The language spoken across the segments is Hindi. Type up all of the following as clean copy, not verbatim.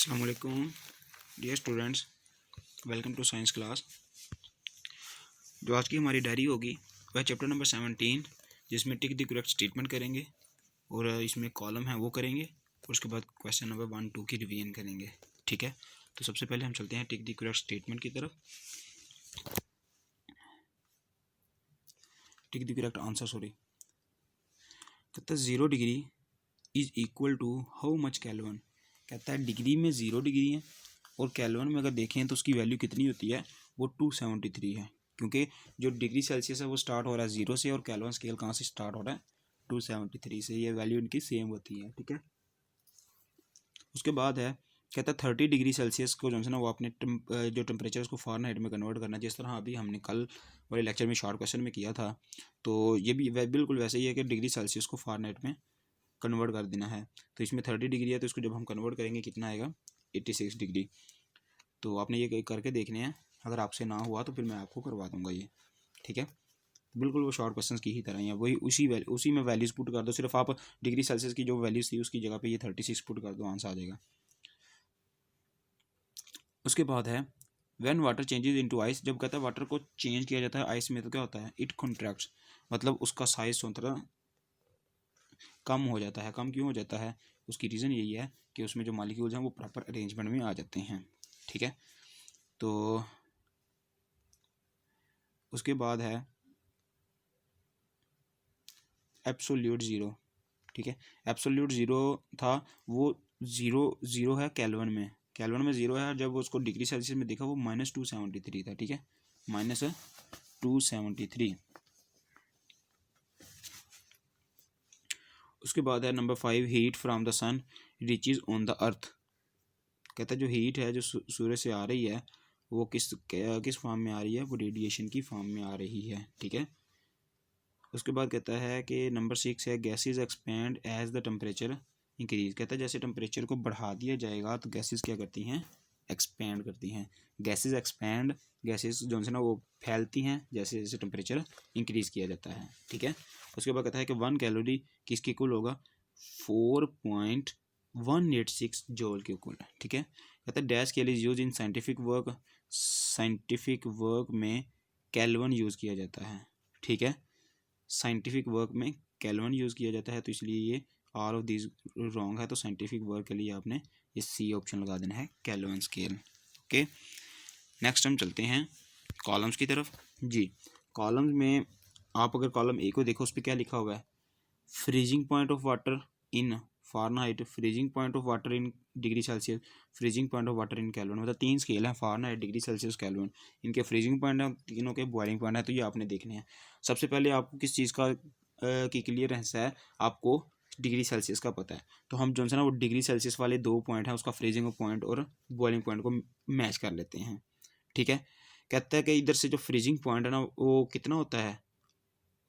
अस्सलाम वालेकुम dear students, welcome to science class. जो आज की हमारी डायरी होगी वह चैप्टर नंबर 17, जिसमें टिक द करेक्ट स्टेटमेंट करेंगे और इसमें कॉलम है वो करेंगे और उसके बाद क्वेश्चन नंबर 1, 2 की रिवीजन करेंगे। ठीक है, तो सबसे पहले हम चलते हैं टिक द करेक्ट स्टेटमेंट की तरफ। टिक द करेक्ट आंसर, कहता है 0 degree is equal to how much kelvin. कहता है डिग्री में 0 डिग्री है और केल्विन में अगर देखें तो उसकी वैल्यू कितनी होती है, वो 273 है। क्योंकि जो डिग्री सेल्सियस है वो स्टार्ट हो रहा है 0 से और केल्विन स्केल कहाँ से स्टार्ट हो रहा है, 273 से। ये वैल्यू इनकी सेम होती है। ठीक है, उसके बाद है कहता है 30 डिग्री सेल्सियस को जो है ना वो अपने जो टेम्परेचर उसको फ़ारेनहाइट में कन्वर्ट करना है, जिस तरह अभी हमने कल वाले लेक्चर में शॉर्ट क्वेश्चन में किया था। तो ये भी बिल्कुल वैसे ही है कि डिग्री सेल्सियस को फ़ारेनहाइट में कन्वर्ट कर देना है। तो इसमें 30 डिग्री है तो इसको जब हम कन्वर्ट करेंगे कितना आएगा, 86 डिग्री। तो आपने ये करके देखने हैं, अगर आपसे ना हुआ तो फिर मैं आपको करवा दूंगा ये। ठीक है, बिल्कुल वो शॉर्ट क्वेश्चंस की ही तरह ही है, वही उसी में वैल्यूज़ पुट कर दो। सिर्फ आप डिग्री सेल्सियस की जो वैल्यूज़ थी उसकी जगह पे ये 36 पुट कर दो, आंसर आ जाएगा। उसके बाद है when water changes into ice. जब कहता है वाटर को चेंज किया जाता है आइस में तो क्या होता है, इट कॉन्ट्रैक्ट्स, मतलब उसका साइज थोड़ा कम हो जाता है। कम क्यों हो जाता है, उसकी रीज़न यही है कि उसमें जो मॉलिक्यूल्स हैं वो प्रॉपर अरेंजमेंट में आ जाते हैं। ठीक है, तो उसके बाद है एब्सोल्यूट ज़ीरो। ठीक है, एब्सोल्यूट ज़ीरो था, वो ज़ीरो है केल्विन में। केल्विन में ज़ीरो है, जब उसको डिग्री सेल्सियस में देखा वो -273 था। ठीक है, -273। उसके बाद है number 5, heat from the sun reaches on the earth. कहता है जो हीट है जो सूर्य से आ रही है वो किस फॉर्म में आ रही है, वो रेडिएशन की फॉर्म में आ रही है। ठीक है, उसके बाद कहता है कि नंबर 6 है gases expand as the temperature increase. कहता है जैसे टेम्परेचर को बढ़ा दिया जाएगा तो गैसेज क्या करती हैं, एक्सपेंड करती हैं। गैसेज एक्सपेंड, गैसेज जो है ना वो फैलती हैं जैसे जैसे टेम्परेचर इंक्रीज किया जाता है। ठीक है, उसके बाद कहता है कि 1 कैलोरी किसकी इक्वल होगा, 4.186 जॉल के इक्वल है। ठीक है, कहता है डैश के लिए यूज इन साइंटिफिक वर्क में केल्विन यूज़ किया जाता है। ठीक है, साइंटिफिक वर्क में केल्विन यूज़ किया जाता है, तो इसलिए ये ऑल ऑफ दिस रॉन्ग है। तो साइंटिफिक वर्क के लिए आपने ये सी ऑप्शन लगा देना है, केल्विन स्केल। ओके, नेक्स्ट हम चलते हैं कॉलम्स की तरफ। जी, कॉलम्स में आप अगर कॉलम ए को देखो उस पर क्या लिखा हुआ है, freezing point of water in Fahrenheit, freezing point of water in degree Celsius, freezing point of water in kelvin. मतलब 3 स्केल हैं, फ़ारेनहाइट, डिग्री सेल्सियस, केल्विन। इनके फ्रीजिंग पॉइंट हैं, तीनों के बॉइलिंग पॉइंट है, तो ये आपने देखने हैं। सबसे पहले आपको किस चीज़ का की क्लियरेंस है, आपको डिग्री सेल्सियस का पता है। तो हम जो है ना वो डिग्री सेल्सियस वाले 2 पॉइंट हैं उसका फ्रीजिंग पॉइंट और बॉइलिंग पॉइंट को मैच कर लेते हैं। ठीक है, कहता है कि इधर से जो फ्रीजिंग पॉइंट है ना वो कितना होता है,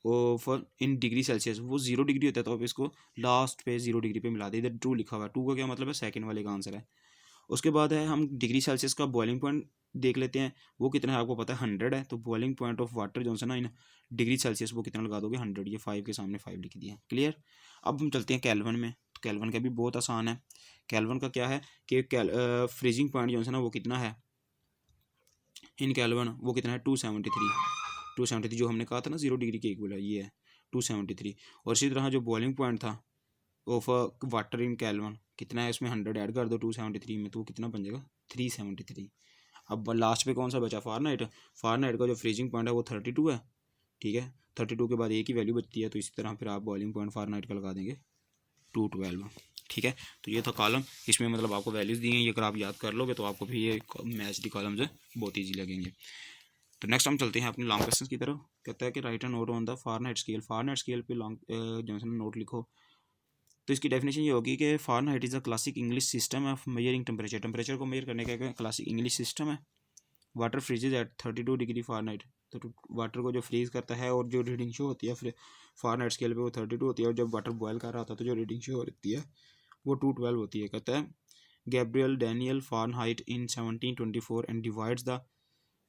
वो फॉर इन डिग्री सेल्सियस वो 0 डिग्री होता है। तो आप इसको लास्ट पे 0 डिग्री पे मिला दें, इधर ट्रू लिखा हुआ है। 2 का क्या मतलब है, सेकंड वाले का आंसर है। उसके बाद है हम डिग्री सेल्सियस का बॉइलिंग पॉइंट देख लेते हैं, वो कितना है आपको पता है, 100 है। तो बॉइलिंग पॉइंट ऑफ वाटर जो है ना इन डिग्री सेल्सियस वो कितना लगा दोगे, 100। ये 5 के सामने 5 लिख दिया, क्लियर। अब हम चलते हैं केल्विन में। तो केल्विन का भी बहुत आसान है। केल्विन का क्या है कि फ्रीजिंग पॉइंट जो है ना वो कितना है इन केल्विन, वो कितना है 273 जो हमने कहा था ना 0 डिग्री के इक्वल है, ये है 273। और इसी तरह जो बॉइलिंग पॉइंट था ऑफ वाटर इन केल्विन कितना है, इसमें 100 ऐड कर दो 273 में, तो कितना बन जाएगा 373। अब लास्ट पे कौन सा बचा, फ़ारेनहाइट। फ़ारेनहाइट का जो फ्रीजिंग पॉइंट है वो 32 है। ठीक है, 32 के बाद एक ही वैल्यू बचती है, तो इसी तरह फिर आप बॉइलिंग पॉइंट फ़ारेनहाइट का लगा देंगे 212। ठीक है, तो ये था कॉलम। इसमें मतलब आपको वैल्यूज़ दी हैं, ये अगर आप याद कर लोगे तो आपको भी ये मैच दी कॉलम जो बहुत ईजी लगेंगे। तो नेक्स्ट हम चलते हैं अपने लॉन्ग क्वेश्चन की तरफ। कहता है कि right a note on the Fahrenheit scale. Fahrenheit scale पे लॉन्ग जो है नोट लिखो। तो इसकी डेफिनेशन ये होगी कि Fahrenheit is a classic English system of measuring temperature. Temperature को मेजर करने का क्लासिक इंग्लिश सिस्टम है। Water freezes at 32 degree Fahrenheit. तो वाटर को जो फ्रीज करता है और जो रीडिंग शो होती है फिर फ़ारेनहाइट स्केल पे वो 32 होती है, और जब वाटर बॉयल कर रहा होता है तो जो रीडिंग शो होती है वो 212 होती है। कहता है Gabriel Daniel Fahrenheit in 1724 and divides the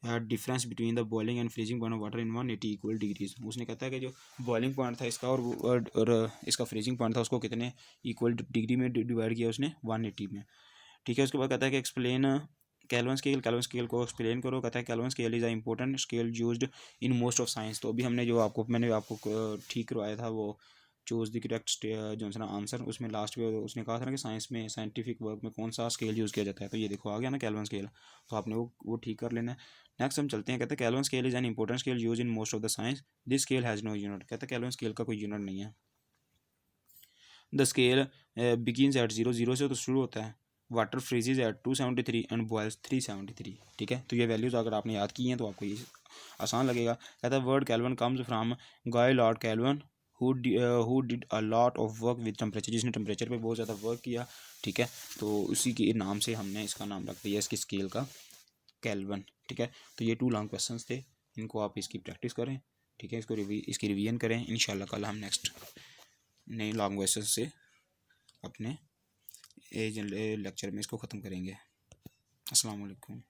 difference between the boiling and freezing point of water in 180 equal degrees. उसने कहता है कि जो बॉइलिंग पॉइंट था इसका और इसका फ्रीजिंग पॉइंट था उसको कितने इक्वल डिग्री में डिवाइड किया उसने, 180 में। ठीक है। उसके बाद कहता है कि explain kelvin scale, kelvin scale को एक्सप्लेन करो। कहता है kelvin scale is a important scale used in most of science. तो अभी हमने जो मैंने आपको ठीक करवाया था वो चूज द करेक्ट जो है ना आंसर, उसमें लास्ट में उसने कहा था ना कि साइंस में साइंटिफिक वर्क में कौन सा स्केल यूज़ किया जाता है, तो ये देखो आ गया ना केल्विन स्केल, तो आपने वो ठीक कर लेना है। नेक्स्ट हम चलते हैं, कहते हैं Kelvin scale is an important scale use in most of the science, this scale has no unit. कहता है केल्विन स्केल का कोई यूनिट नहीं है। द स्केल बिगिनस एट 0, 0 से तो शुरू होता है। Water freezes at 273 and boils 373। ठीक है, तो ये वैल्यूज़ अगर आपने याद की हैं तो आपको ये आसान लगेगा। कहता है word kelvin comes from guy Lord kelvin who did a lot of work with temperature, जिसने टेम्परेचर पे बहुत ज़्यादा वर्क किया। ठीक है, तो उसी के नाम से हमने इसका नाम रख दिया इसकी स्केल का केल्विन। ठीक है, तो ये 2 लॉन्ग क्वेश्चंस थे, इनको आप इसकी प्रैक्टिस करें। ठीक है, इसकी रिवीजन करें। इंशाल्लाह कल हम नेक्स्ट नए लॉन्ग क्वेश्चन से अपने लेक्चर में इसको ख़त्म करेंगे। अस्सलाम वालेकुम।